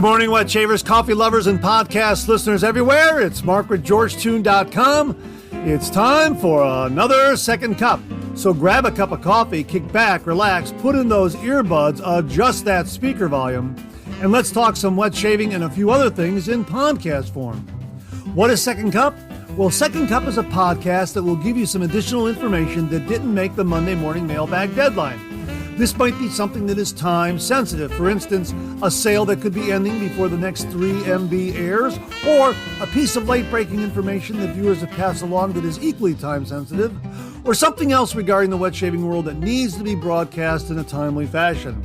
Good morning, wet shavers, coffee lovers, and podcast listeners everywhere. It's Mark with GeorgeTune.com. It's time for another second cup. So grab a cup of coffee, kick back, relax, put in those earbuds, adjust that speaker volume, and let's talk some wet shaving and a few other things in podcast form. What is Second Cup? Well, Second Cup is a podcast that will give you some additional information that didn't make the Monday morning mailbag deadline. This might be something that is time sensitive. For instance, a sale that could be ending before the next 3MB airs, or a piece of late-breaking information that viewers have passed along that is equally time sensitive, or something else regarding the wet shaving world that needs to be broadcast in a timely fashion.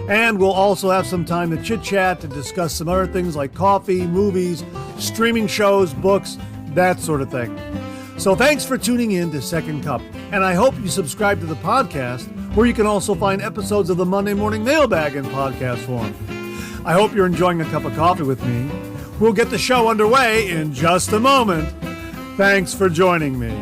And we'll also have some time to chit-chat, to discuss some other things like coffee, movies, streaming shows, books, that sort of thing. So thanks for tuning in to Second Cup, and I hope you subscribe to the podcast, where you can also find episodes of the Monday Morning Mailbag in podcast form. I hope you're enjoying a cup of coffee with me. We'll get the show underway in just a moment. Thanks for joining me.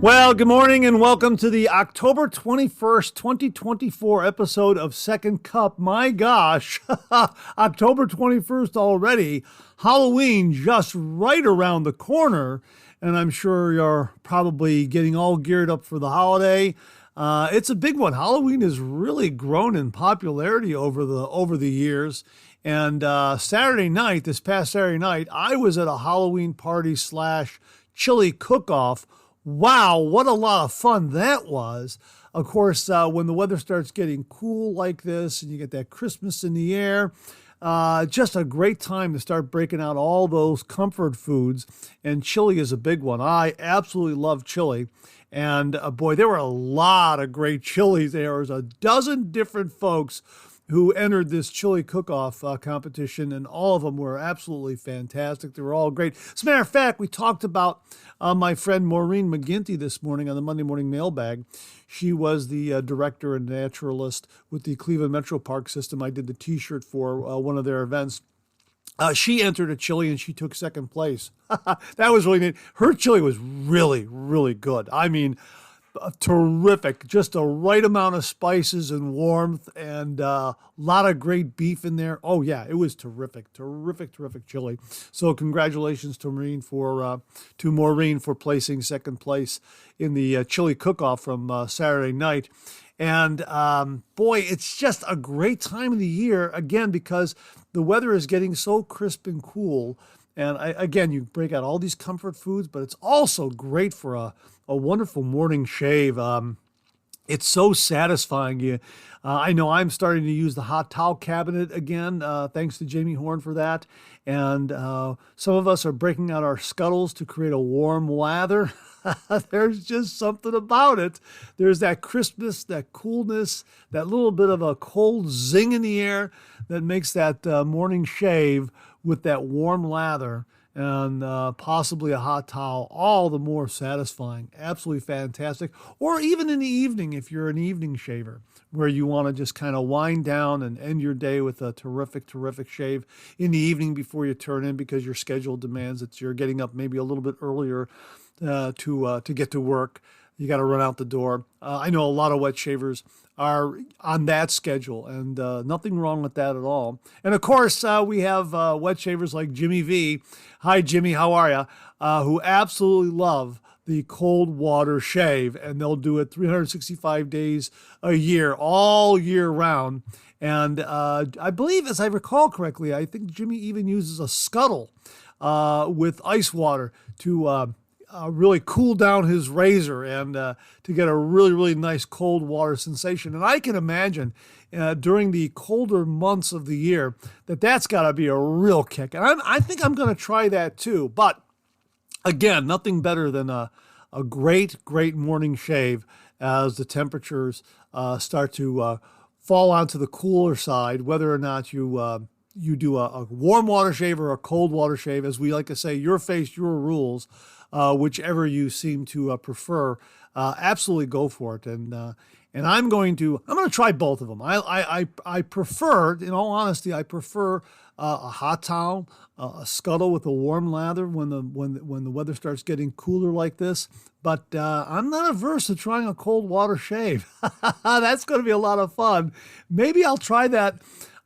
Well, good morning and welcome to the October 21st, 2024 episode of Second Cup. My gosh, October 21st already. Halloween just right around the corner, and I'm sure you're probably getting all geared up for the holiday. It's a big one. Halloween has really grown in popularity over the years. And this past Saturday night, I was at a Halloween party / chili cook-off. Wow, what a lot of fun that was. Of course, when the weather starts getting cool like this and you get that Christmas in the air, just a great time to start breaking out all those comfort foods. And chili is a big one. I absolutely love chili. And boy, there were a lot of great chilies. There was a dozen different folks who entered this chili cook-off competition, and all of them were absolutely fantastic. They were all great. As a matter of fact, we talked about my friend Maureen McGinty this morning on the Monday Morning Mailbag. She was the director and naturalist with the Cleveland Metro Park System. I did the T-shirt for one of their events. She entered a chili and she took second place. That was really neat. Her chili was really, really good. I mean, terrific, just a right amount of spices and warmth, and a lot of great beef in there. Oh yeah, it was terrific chili. So congratulations to Maureen for placing second place in the chili cook-off from Saturday night. And boy, it's just a great time of the year, again, because the weather is getting so crisp and cool. And again, you break out all these comfort foods, but it's also great for a wonderful morning shave. It's so satisfying. I know I'm starting to use the hot towel cabinet again, thanks to Jamie Horn for that. And some of us are breaking out our scuttles to create a warm lather. There's just something about it. There's that crispness, that coolness, that little bit of a cold zing in the air that makes that morning shave with that warm lather and possibly a hot towel all the more satisfying. Absolutely fantastic. Or even in the evening, if you're an evening shaver, where you want to just kind of wind down and end your day with a terrific shave in the evening before you turn in, because your schedule demands that you're getting up maybe a little bit earlier to get to work. You got to run out the door. I know a lot of wet shavers are on that schedule, and nothing wrong with that at all. And of course, we have wet shavers like Jimmy V. Hi, Jimmy, how are you? Who absolutely love the cold water shave, and they'll do it 365 days a year, all year round. And I believe, as I recall correctly, I think Jimmy even uses a scuttle with ice water to really cool down his razor and to get a really, really nice cold water sensation. And I can imagine during the colder months of the year that's got to be a real kick. And I think I'm going to try that too. But again, nothing better than a great morning shave as the temperatures start to fall onto the cooler side, whether or not you do a warm water shave or a cold water shave. As we like to say, your face, your rules. whichever you seem to prefer. Absolutely go for it. And I'm going to try both of them. I prefer, in all honesty, I prefer a hot towel, a scuttle with a warm lather when the weather starts getting cooler like this. But I'm not averse to trying a cold water shave. That's going to be a lot of fun. Maybe I'll try that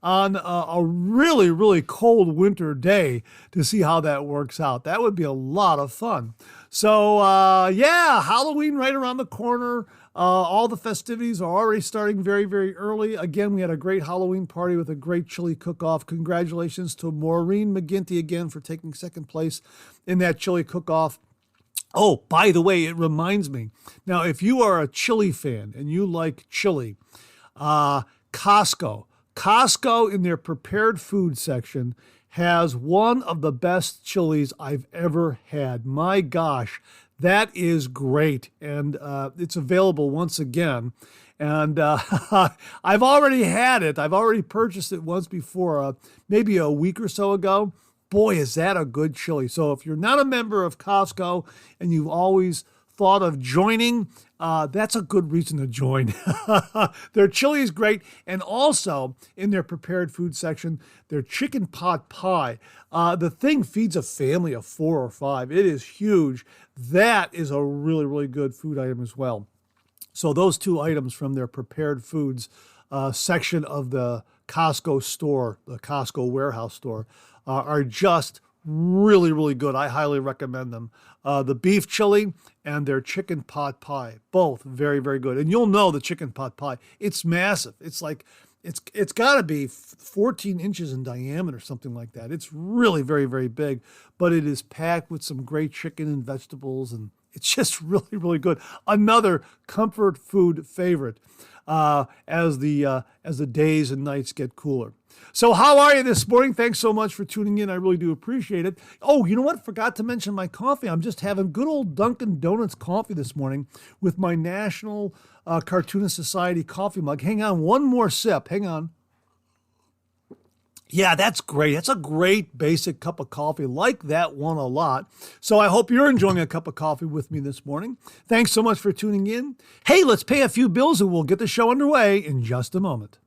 on a really, really cold winter day to see how that works out. That would be a lot of fun. So, Halloween right around the corner. All the festivities are already starting very, very early. Again, we had a great Halloween party with a great chili cook-off. Congratulations to Maureen McGinty again for taking second place in that chili cook-off. Oh, by the way, it reminds me. Now, if you are a chili fan and you like chili, Costco in their prepared food section has one of the best chilies I've ever had. My gosh, that is great. And it's available once again. And I've already had it. I've already purchased it once before, maybe a week or so ago. Boy, is that a good chili. So if you're not a member of Costco and you've always thought of joining, that's a good reason to join. Their chili is great. And also in their prepared food section, their chicken pot pie. The thing feeds a family of 4 or 5. It is huge. That is a really, really good food item as well. So those 2 items from their prepared foods section of the Costco store, the Costco warehouse store, are just really, really good. I highly recommend them. The beef chili and their chicken pot pie, both very, very good. And you'll know the chicken pot pie. It's massive. It's like, it's got to be 14 inches in diameter, something like that. It's really very, very big, but it is packed with some great chicken and vegetables, and it's just really, really good. Another comfort food favorite as the days and nights get cooler. So how are you this morning? Thanks so much for tuning in. I really do appreciate it. Oh, you know what? Forgot to mention my coffee. I'm just having good old Dunkin' Donuts coffee this morning with my National Cartoonist Society coffee mug. Hang on, one more sip. Hang on. Yeah, that's great. That's a great basic cup of coffee. Like that one a lot. So I hope you're enjoying a cup of coffee with me this morning. Thanks so much for tuning in. Hey, let's pay a few bills and we'll get the show underway in just a moment.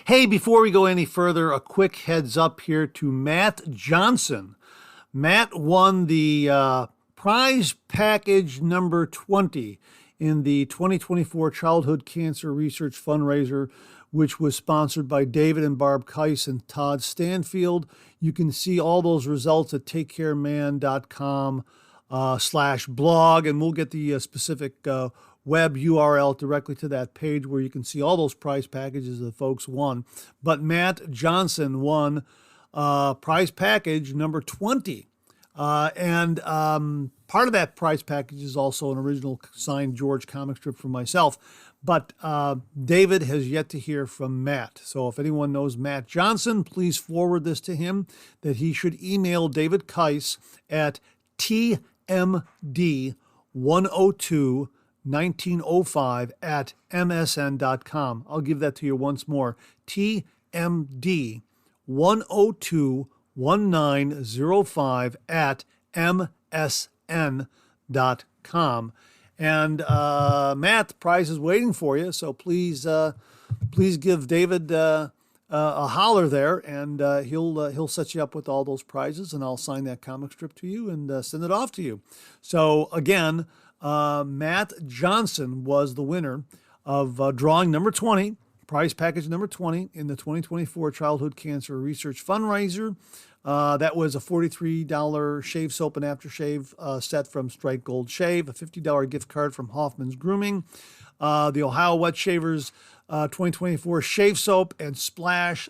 Hey, before we go any further, a quick heads up here to Matt Johnson. Matt won the prize package number 20 in the 2024 Childhood Cancer Research Fundraiser, which was sponsored by David and Barb Kise and Todd Stanfield. You can see all those results at takecareman.com/blog, and we'll get the specific web URL directly to that page where you can see all those prize packages the folks won. But Matt Johnson won prize package number 20. And part of that prize package is also an original signed George comic strip from myself. But David has yet to hear from Matt. So if anyone knows Matt Johnson, please forward this to him, that he should email David Kise at tmd1021905 at msn.com. I'll give that to you once more. tmd1021905 at msn.com. And Matt, the prize is waiting for you, so please give David a holler there, and he'll set you up with all those prizes, and I'll sign that comic strip to you and send it off to you. So again, Matt Johnson was the winner of drawing number 20, prize package number 20 in the 2024 Childhood Cancer Research Fundraiser. That was a $43 shave soap and aftershave set from Strike Gold Shave, a $50 gift card from Hoffman's Grooming, the Ohio Wet Shavers 2024 shave soap and splash,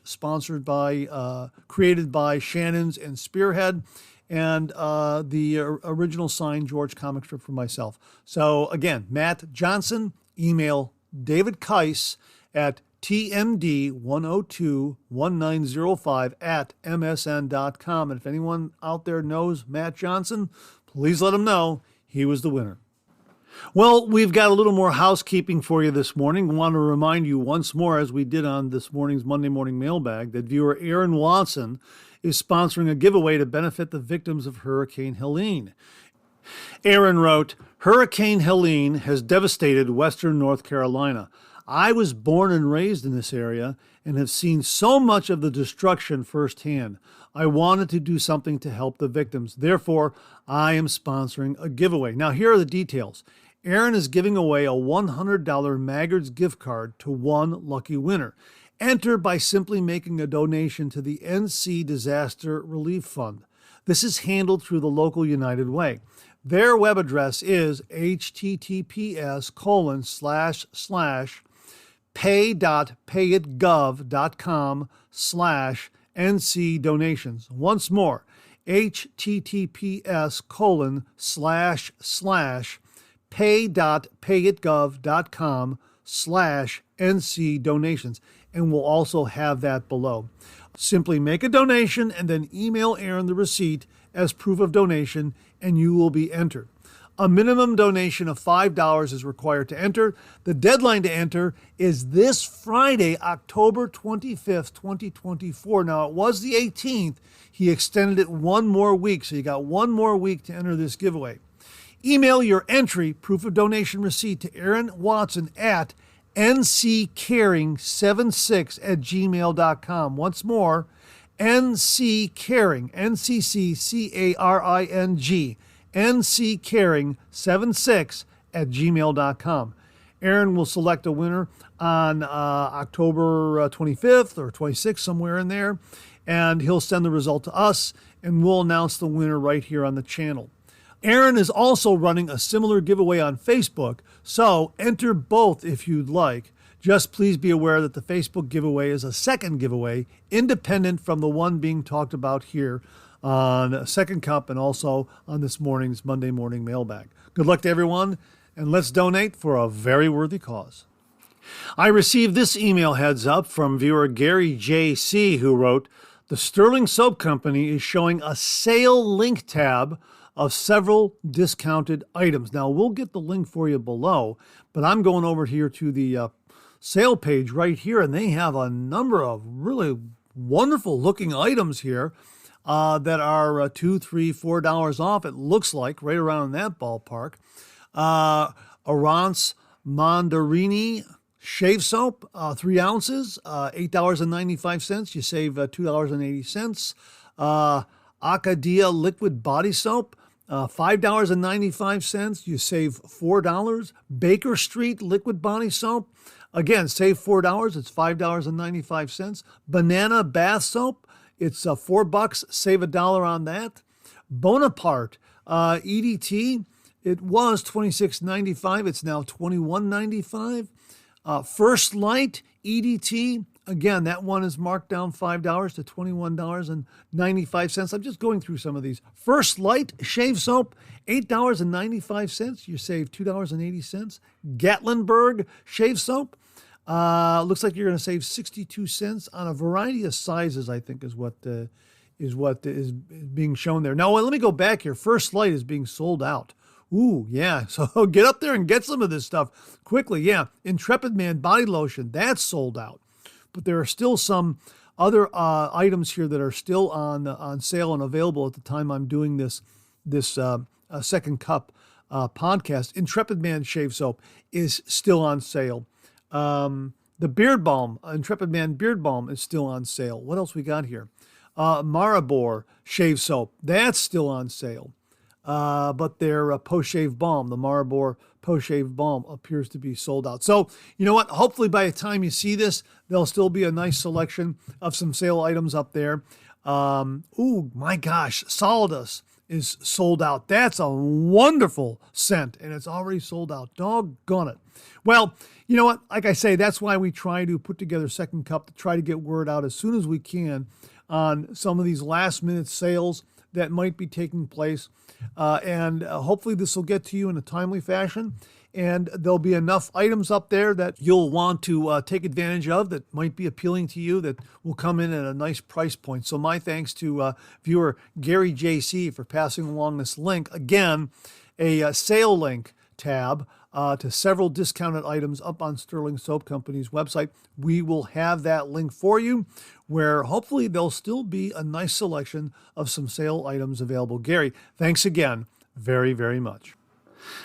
created by Shannon's and Spearhead, and the original signed George comic strip for myself. So again, Matt Johnson, email David Kise at tmd1021905 at msn.com. And if anyone out there knows Matt Johnson, please let him know he was the winner. Well, we've got a little more housekeeping for you this morning. We want to remind you once more, as we did on this morning's Monday Morning Mailbag, that viewer Aaron Watson is sponsoring a giveaway to benefit the victims of Hurricane Helene. Aaron wrote, Hurricane Helene has devastated western North Carolina. I was born and raised in this area and have seen so much of the destruction firsthand. I wanted to do something to help the victims. Therefore, I am sponsoring a giveaway. Now, here are the details. Aaron is giving away a $100 Maggard's gift card to one lucky winner. Enter by simply making a donation to the NC Disaster Relief Fund. This is handled through the local United Way. Their web address is https://pay.payitgov.com/NC donations. Once more, https://pay.payitgov.com/NC donations. And we'll also have that below. Simply make a donation and then email Aaron the receipt as proof of donation, and you will be entered. A minimum donation of $5 is required to enter. The deadline to enter is this Friday, October 25th, 2024. Now, it was the 18th. He extended it one more week, so you got one more week to enter this giveaway. Email your entry, proof of donation receipt, to Aaron Watson at nccaring76@gmail.com. Once more, nccaring, nccaring, nccaring76@gmail.com. Aaron will select a winner on October 25th or 26th, somewhere in there, and he'll send the result to us, and we'll announce the winner right here on the channel. Aaron is also running a similar giveaway on Facebook, so enter both if you'd like. Just please be aware that the Facebook giveaway is a second giveaway, independent from the one being talked about here on Second Cup and also on this morning's Monday morning mailbag. Good luck to everyone, and let's donate for a very worthy cause. I received this email heads up from viewer Gary J.C., who wrote, the Stirling Soap Company is showing a sale link tab of several discounted items. Now, we'll get the link for you below, but I'm going over here to the sale page right here, and they have a number of really wonderful looking items here that are $2, $3, $4 off. It looks like right around in that ballpark. Arance Mandarini shave soap, 3 ounces, $8.95. You save $2.80. Acadia liquid body soap, $5.95. You save $4. Baker Street liquid body soap, again, save $4. It's $5.95. Banana bath soap, it's $4. Save $1 on that. Bonaparte EDT, it was $26.95. It's now $21.95. First Light EDT, again, that one is marked down $5 to $21.95. I'm just going through some of these. First Light shave soap, $8.95. You save $2.80. Gatlinburg shave soap, looks like you're going to save 62 cents on a variety of sizes, I think is what is being shown there. Now, let me go back here. First Light is being sold out. Ooh, yeah. So get up there and get some of this stuff quickly. Yeah. Intrepid Man body lotion, that's sold out. But there are still some other items here that are still on sale and available at the time I'm doing this Second Cup podcast. Intrepid Man shave soap is still on sale. The beard balm, Intrepid Man beard balm, is still on sale. What else we got here? Maribor shave soap, that's still on sale. But their post-shave balm, the Maribor post-shave balm, appears to be sold out. So, you know what? Hopefully by the time you see this, there'll still be a nice selection of some sale items up there. Ooh, my gosh, Solidus is sold out. That's a wonderful scent, and it's already sold out. Doggone it. Well, you know what? Like I say, that's why we try to put together Second Cup, to try to get word out as soon as we can on some of these last-minute sales that might be taking place. And hopefully this will get to you in a timely fashion. And there'll be enough items up there that you'll want to take advantage of, that might be appealing to you, that will come in at a nice price point. So my thanks to viewer Gary JC for passing along this link. Again, a sale link tab to several discounted items up on Stirling Soap Company's website. We will have that link for you, where hopefully there'll still be a nice selection of some sale items available. Gary, thanks again very, very much.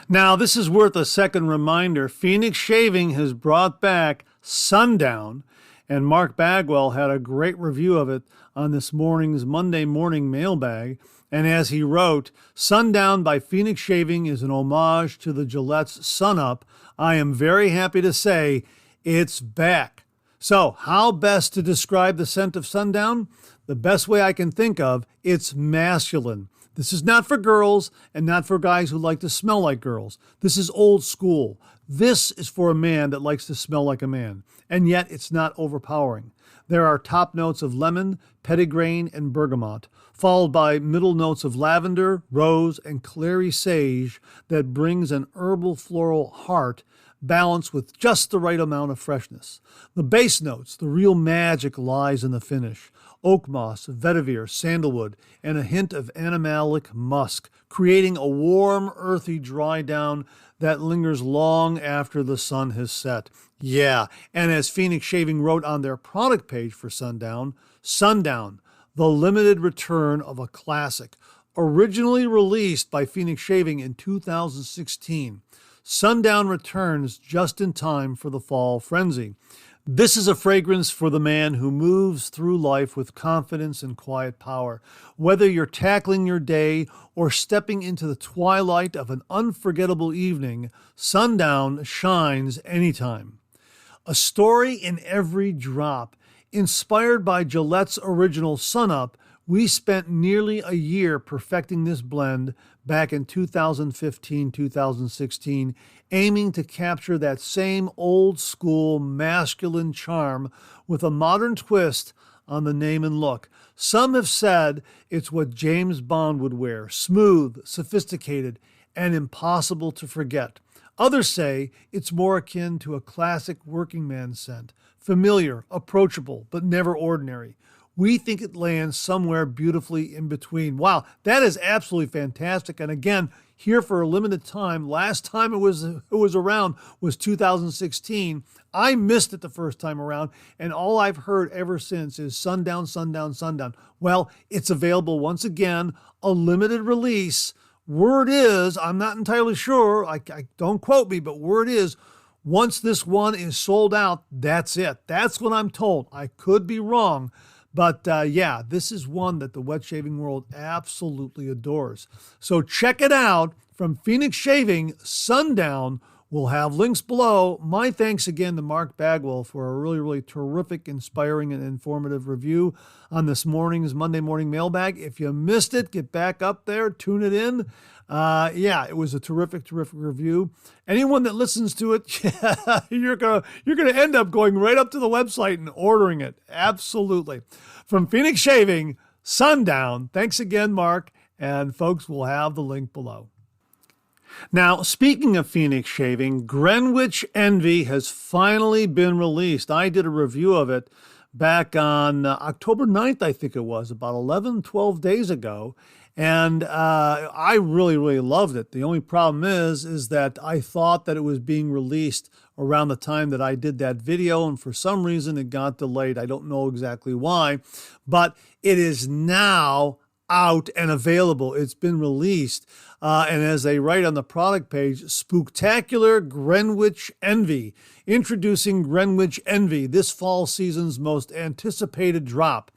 Now, this is worth a second reminder. Phoenix Shaving has brought back Sundown, and Mark Bagwell had a great review of it on this morning's Monday morning mailbag. And as he wrote, Sundown by Phoenix Shaving is an homage to the Gillette's Sun Up. I am very happy to say it's back. So, how best to describe the scent of Sundown? The best way I can think of, it's masculine. This is not for girls and not for guys who like to smell like girls. This is old school. This is for a man that likes to smell like a man, and yet it's not overpowering. There are top notes of lemon, petitgrain, and bergamot, followed by middle notes of lavender, rose, and clary sage that brings an herbal floral heart balanced with just the right amount of freshness. The base notes, the real magic lies in the finish. Oak moss, vetiver, sandalwood, and a hint of animalic musk, creating a warm, earthy dry down that lingers long after the sun has set. Yeah, and as Phoenix Shaving wrote on their product page for Sundown, the limited return of a classic, originally released by Phoenix Shaving in 2016. Sundown returns just in time for the fall frenzy. This is a fragrance for the man who moves through life with confidence and quiet power. Whether you're tackling your day or stepping into the twilight of an unforgettable evening, Sundown shines anytime. A story in every drop. Inspired by Gillette's original Sun Up, we spent nearly a year perfecting this blend back in 2015-2016, aiming to capture that same old-school masculine charm with a modern twist on the name and look. Some have said it's what James Bond would wear, smooth, sophisticated, and impossible to forget. Others say it's more akin to a classic working man scent, familiar, approachable, but never ordinary. We think it lands somewhere beautifully in between. Wow, that is absolutely fantastic. And again, here for a limited time. Last time it was around was 2016. I missed it the first time around, and all I've heard ever since is Sundown, Sundown, Sundown. Well, it's available once again, a limited release. Word is, I'm not entirely sure, I don't quote me, but word is, once this one is sold out, that's it. That's what I'm told. I could be wrong. But yeah, this is one that the wet shaving world absolutely adores. So check it out from Phoenix Shaving, Sundown. We'll have links below. My thanks again to Mark Bagwell for a really, really terrific, inspiring, and informative review on this morning's Monday morning mailbag. If you missed it, get back up there, tune it in. Yeah, it was a terrific, terrific review. Anyone that listens to it, you're gonna end up going right up to the website and ordering it. Absolutely. From Phoenix Shaving, Sundown. Thanks again, Mark. And folks, we'll have the link below. Now, speaking of Phoenix Shaving, Greenwich Envy has finally been released. I did a review of it back on October 9th, I think it was, about 12 days ago. And I really, really loved it. The only problem is that I thought that it was being released around the time that I did that video, and for some reason it got delayed. I don't know exactly why, but it is now out and available. It's been released. And as they write on the product page, Spooktacular Greenwich Envy. Introducing Greenwich Envy, this fall season's most anticipated drop.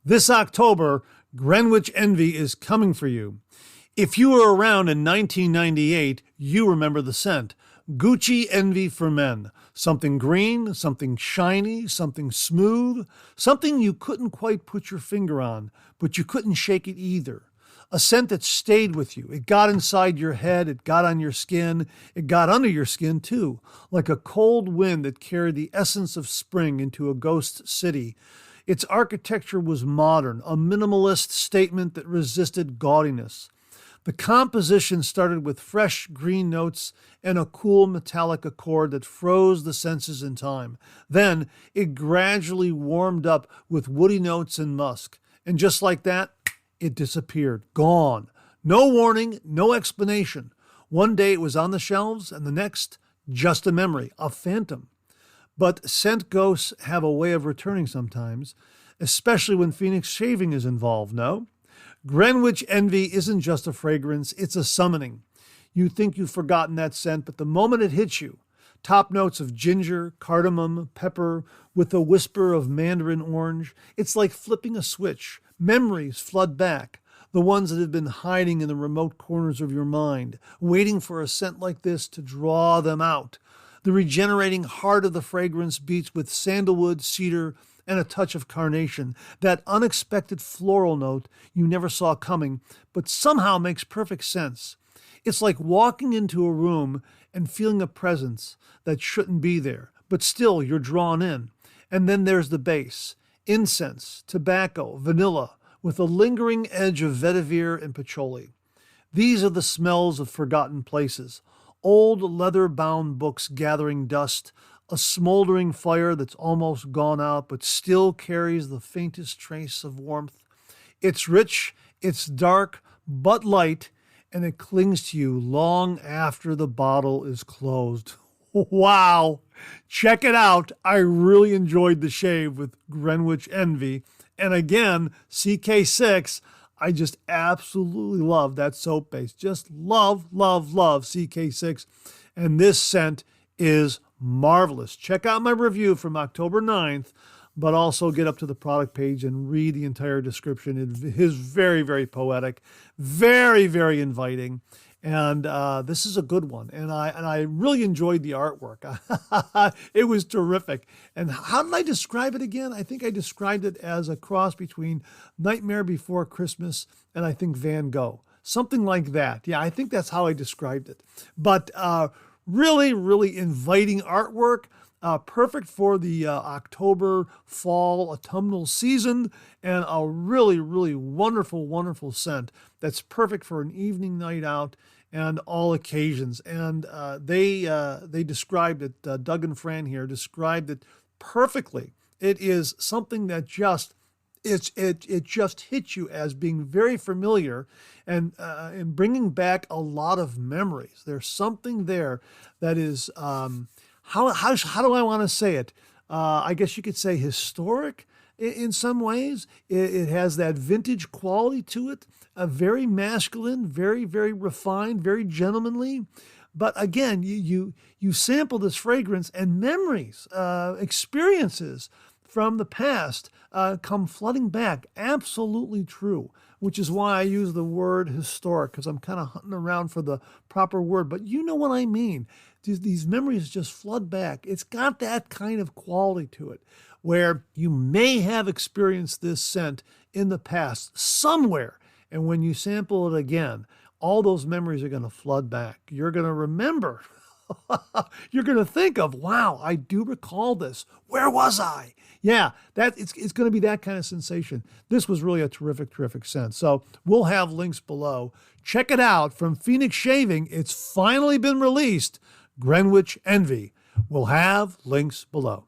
This October, Greenwich Envy is coming for you. If you were around in 1998, you remember the scent. Gucci Envy for men. Something green, something shiny, something smooth, something you couldn't quite put your finger on, but you couldn't shake it either. A scent that stayed with you. It got inside your head, it got on your skin, it got under your skin too, like a cold wind that carried the essence of spring into a ghost city. Its architecture was modern, a minimalist statement that resisted gaudiness. The composition started with fresh green notes and a cool metallic accord that froze the senses in time. Then it gradually warmed up with woody notes and musk. And just like that, it disappeared. Gone. No warning, no explanation. One day it was on the shelves, and the next, just a memory, a phantom. But scent ghosts have a way of returning sometimes, especially when Phoenix Shaving is involved, no? Greenwich Envy isn't just a fragrance, it's a summoning. You think you've forgotten that scent, but the moment it hits you, top notes of ginger, cardamom, pepper, with a whisper of mandarin orange, it's like flipping a switch. Memories flood back, the ones that have been hiding in the remote corners of your mind, waiting for a scent like this to draw them out. The regenerating heart of the fragrance beats with sandalwood, cedar, and a touch of carnation, that unexpected floral note you never saw coming, but somehow makes perfect sense. It's like walking into a room and feeling a presence that shouldn't be there, but still you're drawn in. And then there's the base, incense, tobacco, vanilla, with a lingering edge of vetiver and patchouli. These are the smells of forgotten places, old leather-bound books gathering dust, a smoldering fire that's almost gone out but still carries the faintest trace of warmth. It's rich, it's dark, but light, and it clings to you long after the bottle is closed. Wow! Check it out. I really enjoyed the shave with Greenwich Envy. And again, CK6, I just absolutely love that soap base. Just love, love, love CK6. And this scent is marvelous. Check out my review from October 9th, but also get up to the product page and read the entire description. It is very, very poetic, very, very inviting. And this is a good one. And I really enjoyed the artwork. It was terrific. And how did I describe it again? I think I described it as a cross between Nightmare Before Christmas and I think Van Gogh. Something like that. Yeah, I think that's how I described it. But really, really inviting artwork. Perfect for the October, fall, autumnal season, and a really, really wonderful, wonderful scent that's perfect for an evening night out and all occasions. And they described it, Doug and Fran here described it perfectly. It is something that just it just hits you as being very familiar and bringing back a lot of memories. There's something there that is how do I want to say it? I guess you could say historic in some ways. It has that vintage quality to it, very masculine, very, very refined, very gentlemanly. But again, you sample this fragrance and memories, experiences from the past come flooding back. Absolutely true, which is why I use the word historic, because I'm kind of hunting around for the proper word. But you know what I mean. These memories just flood back. It's got that kind of quality to it where you may have experienced this scent in the past somewhere. And when you sample it again, all those memories are going to flood back. You're going to remember. You're going to think of, wow, I do recall this. Where was I? Yeah, it's going to be that kind of sensation. This was really a terrific, terrific scent. So we'll have links below. Check it out from Phoenix Shaving. It's finally been released. Greenwich Envy. We'll have links below.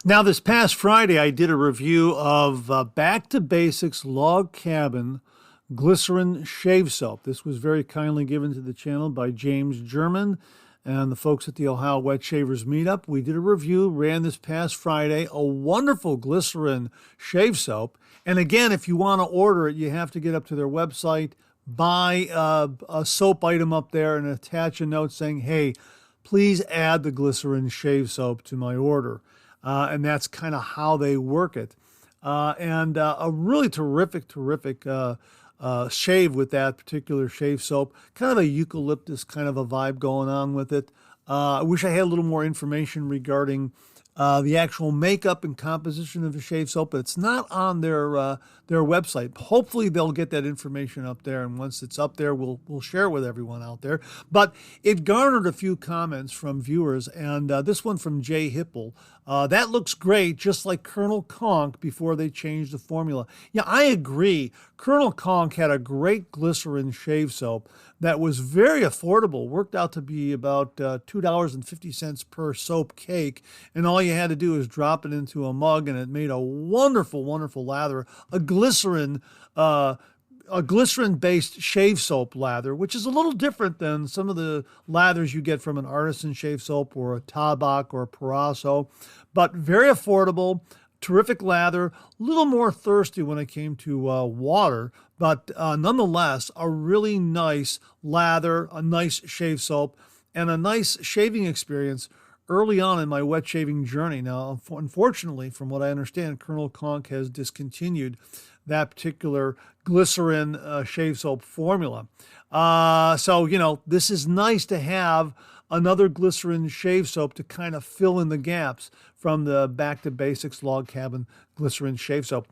Now, this past Friday, I did a review of Back to Basics Log Cabin Glycerin Shave Soap. This was very kindly given to the channel by James German and the folks at the Ohio Wet Shavers Meetup. We did a review, ran this past Friday, a wonderful glycerin shave soap. And again, if you want to order it, you have to get up to their website, buy a soap item up there and attach a note saying, hey, please add the glycerin shave soap to my order. And that's kind of how they work it. And a really terrific shave with that particular shave soap. Kind of a eucalyptus kind of a vibe going on with it. I wish I had a little more information regarding the actual makeup and composition of the shave soap, but it's not on their website. Hopefully they'll get that information up there, and once it's up there, we'll share it with everyone out there. But it garnered a few comments from viewers, and this one from Jay Hipple. That looks great, just like Colonel Conk before they changed the formula. Yeah, I agree. Colonel Conk had a great glycerin shave soap that was very affordable, worked out to be about $2.50 per soap cake, and all you had to do is drop it into a mug, and it made a wonderful, wonderful lather, a glycerin-based shave soap lather, which is a little different than some of the lathers you get from an artisan shave soap or a Tabak or a Paraso, but very affordable, Terrific lather, a little more thirsty when it came to water, but nonetheless, a really nice lather, a nice shave soap, and a nice shaving experience early on in my wet shaving journey. Now, unfortunately, from what I understand, Colonel Conk has discontinued that particular glycerin shave soap formula. So, this is nice to have another glycerin shave soap to kind of fill in the gaps from the Back to Basics Log Cabin glycerin shave soap.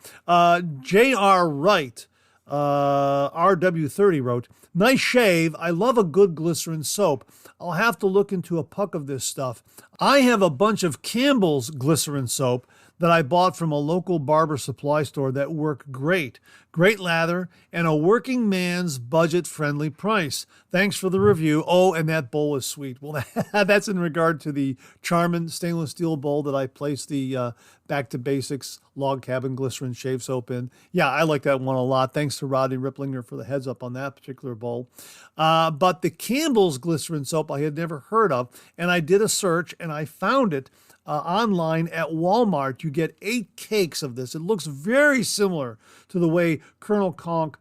J.R. Wright, RW30 wrote, "Nice shave. I love a good glycerin soap. I'll have to look into a puck of this stuff. I have a bunch of Campbell's glycerin soap that I bought from a local barber supply store that work great. Great lather and a working man's budget-friendly price. Thanks for the review. Oh, and that bowl is sweet." Well, that's in regard to the Charmin stainless steel bowl that I placed the Back to Basics Log Cabin Glycerin Shave Soap in. Yeah, I like that one a lot. Thanks to Rodney Ripplinger for the heads up on that particular bowl. But the Campbell's Glycerin Soap I had never heard of, and I did a search and I found it online at Walmart. You get 8 cakes of this. It looks very similar to the way Colonel Conk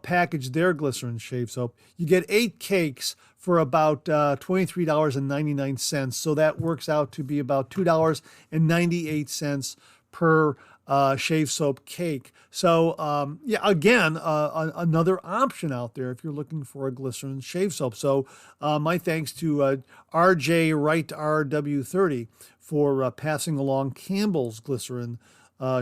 packaged their glycerin shave soap. You get 8 cakes for about $23.99. So that works out to be about $2.98 per shave soap cake. So, again, another option out there if you're looking for a glycerin shave soap. So my thanks to RJ Wright RW30 for passing along Campbell's glycerin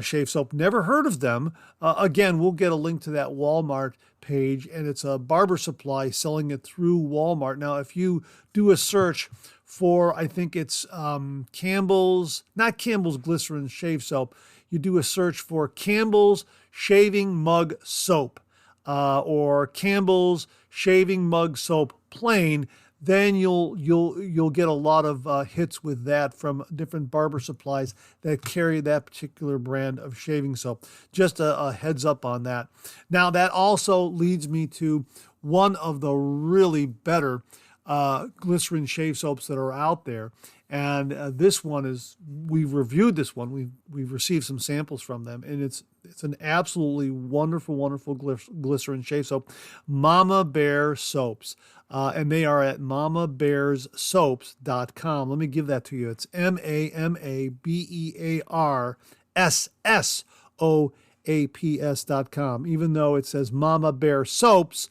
shave soap. Never heard of them. Again, we'll get a link to that Walmart page, and it's a barber supply selling it through Walmart. Now, if you do a search for, I think it's not Campbell's glycerin shave soap, you do a search for Campbell's shaving mug soap or Campbell's shaving mug soap plain, then you'll get a lot of hits with that from different barber supplies that carry that particular brand of shaving soap. Just a heads up on that. Now, that also leads me to one of the really better glycerin shave soaps that are out there. And this one we've reviewed this one. We've received some samples from them, and it's an absolutely wonderful, wonderful glycerin shave soap, Mama Bear Soaps. And they are at mamabearssoaps.com. Let me give that to you. It's MAMABEARSSOAPS.com. Even though it says Mama Bear Soaps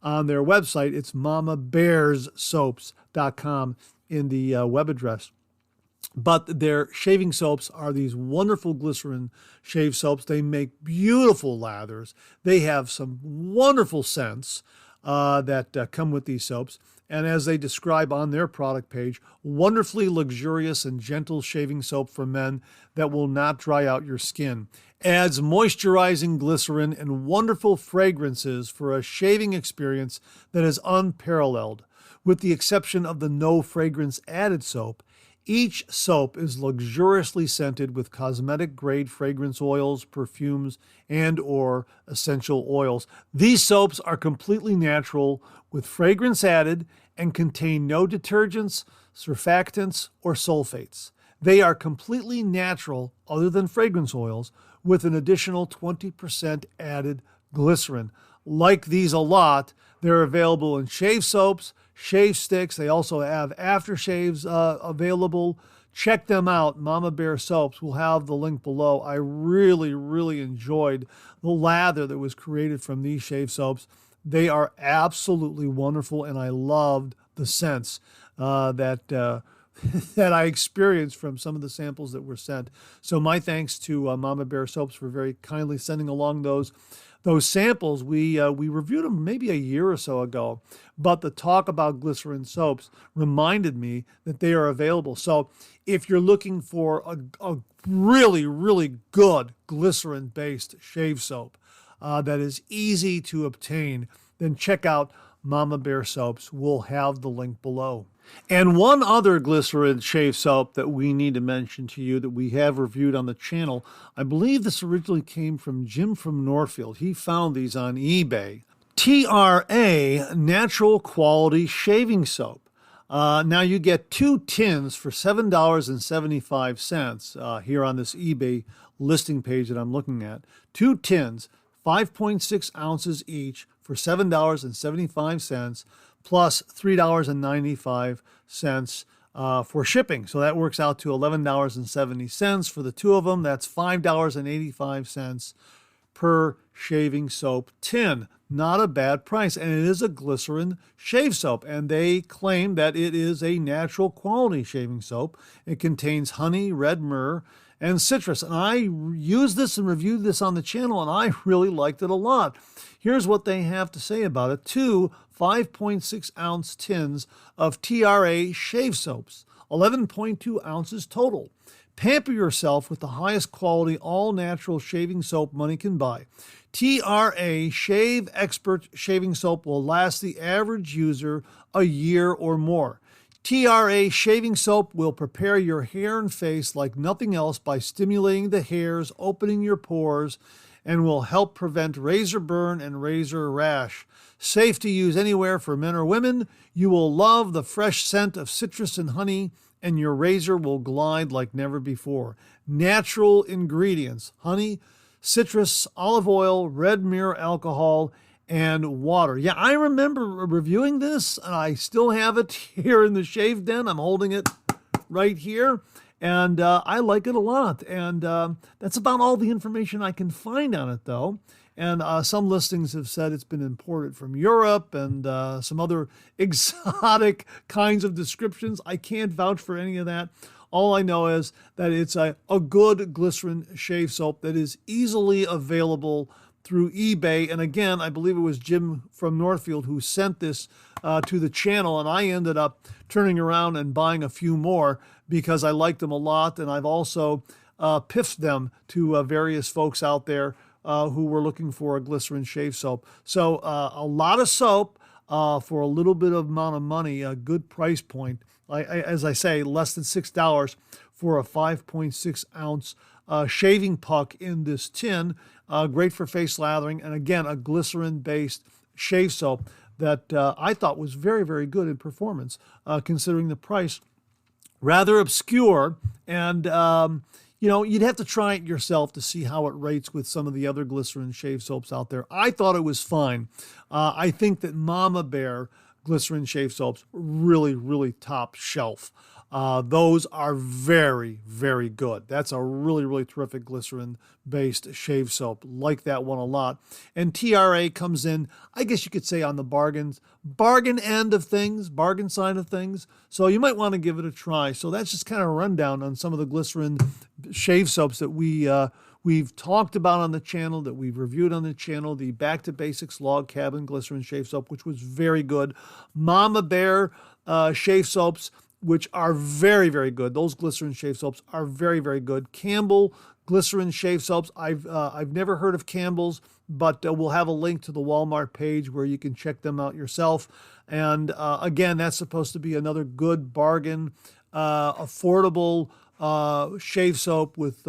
on their website, it's mamabearssoaps.com in the web address. But their shaving soaps are these wonderful glycerin shave soaps. They make beautiful lathers. They have some wonderful scents that come with these soaps. And as they describe on their product page, wonderfully luxurious and gentle shaving soap for men that will not dry out your skin. Adds moisturizing glycerin and wonderful fragrances for a shaving experience that is unparalleled. With the exception of the no fragrance added soap, each soap is luxuriously scented with cosmetic-grade fragrance oils, perfumes, and or essential oils. These soaps are completely natural with fragrance added and contain no detergents, surfactants, or sulfates. They are completely natural other than fragrance oils with an additional 20% added glycerin. Like these a lot, they're available in shave soaps, shave sticks. They also have aftershaves available. Check them out, Mama Bear Soaps. We'll have the link below. I really, really enjoyed the lather that was created from these shave soaps. They are absolutely wonderful, and I loved the scents that I experienced from some of the samples that were sent. So my thanks to Mama Bear Soaps for very kindly sending along those samples. We reviewed them maybe a year or so ago, but the talk about glycerin soaps reminded me that they are available. So if you're looking for a really, really good glycerin-based shave soap that is easy to obtain, then check out Mama Bear Soaps. We'll have the link below. And one other glycerin shave soap that we need to mention to you that we have reviewed on the channel, I believe this originally came from Jim from Northfield. He found these on eBay. TRA Natural Quality Shaving Soap. Now you get 2 tins for $7.75 here on this eBay listing page that I'm looking at. 2 tins, 5.6 ounces each for $7.75 plus $3.95 for shipping. So that works out to $11.70 for the two of them. That's $5.85 per shaving soap tin. Not a bad price, and it is a glycerin shave soap, and they claim that it is a natural quality shaving soap. It contains honey, red myrrh, and citrus, and I used this and reviewed this on the channel, and I really liked it a lot. Here's what they have to say about it. 2 5.6 ounce tins of TRA shave soaps, 11.2 ounces total. Pamper yourself with the highest quality all-natural shaving soap money can buy. TRA Shave Expert Shaving Soap will last the average user a year or more. TRA Shaving Soap will prepare your hair and face like nothing else by stimulating the hairs, opening your pores, and will help prevent razor burn and razor rash. Safe to use anywhere for men or women. You will love the fresh scent of citrus and honey, and your razor will glide like never before. Natural ingredients: honey, citrus, olive oil, red myrrh alcohol, and water. Yeah, I remember reviewing this, and I still have it here in the shave den. I'm holding it right here, and I like it a lot. And that's about all the information I can find on it, though. And some listings have said it's been imported from Europe and some other exotic kinds of descriptions. I can't vouch for any of that. All I know is that it's a good glycerin shave soap that is easily available through eBay. And again, I believe it was Jim from Northfield who sent this to the channel, and I ended up turning around and buying a few more because I liked them a lot. And I've also piffed them to various folks out there who were looking for a glycerin shave soap. So a lot of soap for a little bit of amount of money, a good price point. As I say, less than $6 for a 5.6 ounce shaving puck in this tin. Great for face lathering. And again, a glycerin-based shave soap that I thought was very, very good in performance, considering the price. Rather obscure, and you'd have to try it yourself to see how it rates with some of the other glycerin shave soaps out there. I thought it was fine. I think that Mama Bear glycerin shave soaps really, really top shelf. Those are very, very good. That's a really, really terrific glycerin-based shave soap. Like that one a lot. And TRA comes in, I guess you could say, on the bargain end of things, bargain side of things. So you might want to give it a try. So that's just kind of a rundown on some of the glycerin shave soaps that we've talked about on the channel, that we've reviewed on the channel. The Back to Basics Log Cabin Glycerin Shave Soap, which was very good. Mama Bear shave soaps, which are very, very good. Those glycerin shave soaps are very, very good. Campbell glycerin shave soaps. I've never heard of Campbell's, but we'll have a link to the Walmart page where you can check them out yourself. And again, that's supposed to be another good bargain, affordable shave soap with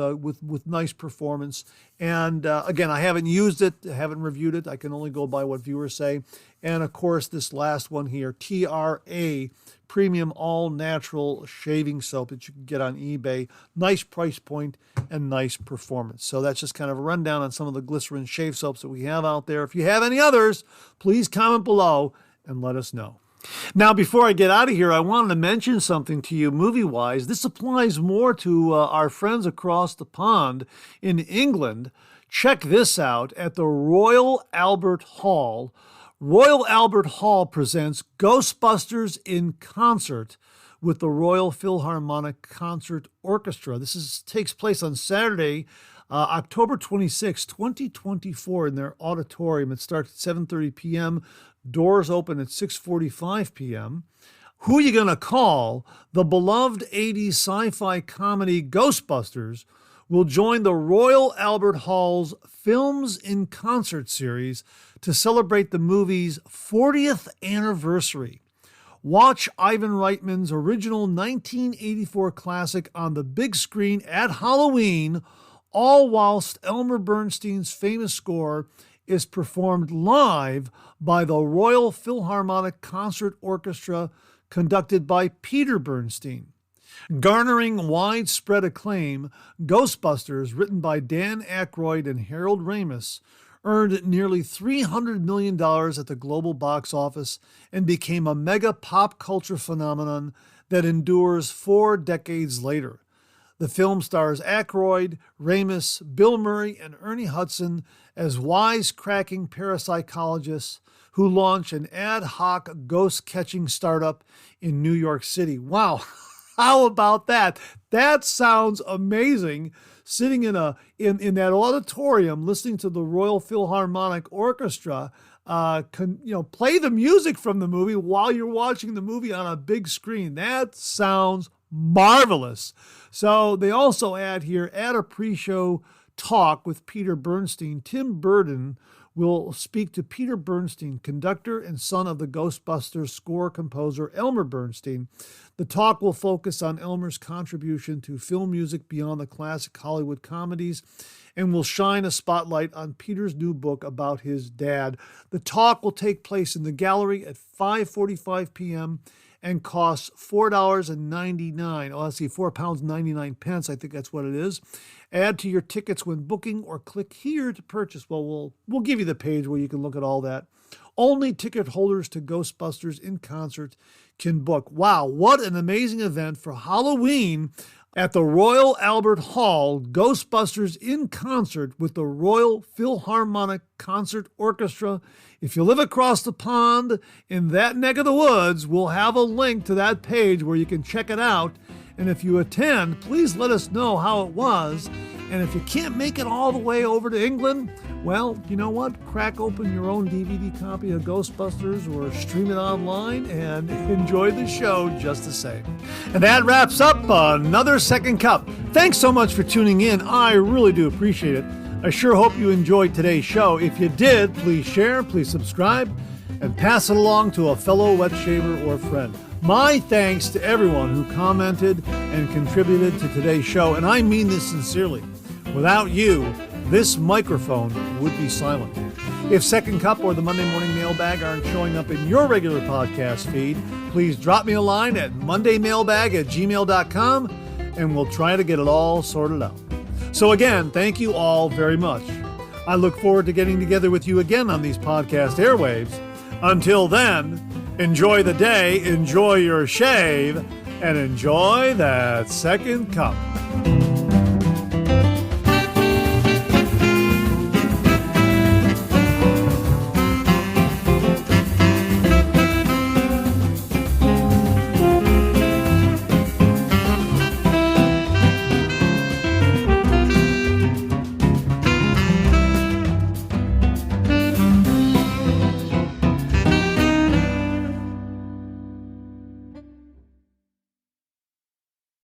nice performance. And again, I haven't used it, I haven't reviewed it. I can only go by what viewers say. And of course, this last one here, TRA Premium All Natural Shaving Soap that you can get on eBay. Nice price point and nice performance. So that's just kind of a rundown on some of the glycerin shave soaps that we have out there. If you have any others, please comment below and let us know. Now, before I get out of here, I wanted to mention something to you movie-wise. This applies more to our friends across the pond in England. Check this out at the Royal Albert Hall. Royal Albert Hall presents Ghostbusters in concert with the Royal Philharmonic Concert Orchestra. This takes place on Saturday, October 26, 2024 in their auditorium. It starts at 7:30 p.m. Doors open at 6:45 p.m. Who are you going to call? The beloved 80s sci-fi comedy Ghostbusters will join the Royal Albert Hall's Films in Concert series to celebrate the movie's 40th anniversary. Watch Ivan Reitman's original 1984 classic on the big screen at Halloween, all whilst Elmer Bernstein's famous score is performed live by the Royal Philharmonic Concert Orchestra, conducted by Peter Bernstein. Garnering widespread acclaim, Ghostbusters, written by Dan Aykroyd and Harold Ramis, earned nearly $300 million at the global box office and became a mega pop culture phenomenon that endures 4 decades later. The film stars Aykroyd, Ramis, Bill Murray, and Ernie Hudson as wisecracking parapsychologists who launch an ad hoc ghost-catching startup in New York City. Wow, how about that? That sounds amazing. Sitting in that auditorium, listening to the Royal Philharmonic Orchestra, play the music from the movie while you're watching the movie on a big screen. That sounds marvelous. So they also add here, at a pre-show talk with Peter Bernstein, Tim Burton will speak to Peter Bernstein, conductor and son of the Ghostbusters score composer Elmer Bernstein. The talk will focus on Elmer's contribution to film music beyond the classic Hollywood comedies and will shine a spotlight on Peter's new book about his dad. The talk will take place in the gallery at 5:45 p.m. and costs $4.99. Oh, let's see, £4.99. I think that's what it is. Add to your tickets when booking or click here to purchase. Well, we'll give you the page where you can look at all that. Only ticket holders to Ghostbusters in concert can book. Wow, what an amazing event for Halloween at the Royal Albert Hall. Ghostbusters in concert with the Royal Philharmonic Concert Orchestra. If you live across the pond in that neck of the woods, we'll have a link to that page where you can check it out. And if you attend, please let us know how it was. And if you can't make it all the way over to England, well, you know what? Crack open your own DVD copy of Ghostbusters or stream it online and enjoy the show just the same. And that wraps up another Second Cup. Thanks so much for tuning in. I really do appreciate it. I sure hope you enjoyed today's show. If you did, please share, please subscribe, and pass it along to a fellow wet shaver or friend. My thanks to everyone who commented and contributed to today's show, and I mean this sincerely. Without you, this microphone would be silent. If Second Cup or the Monday Morning Mailbag aren't showing up in your regular podcast feed, please drop me a line at mondaymailbag@gmail.com, and we'll try to get it all sorted out. So again, thank you all very much. I look forward to getting together with you again on these podcast airwaves. Until then, enjoy the day, enjoy your shave, and enjoy that Second Cup.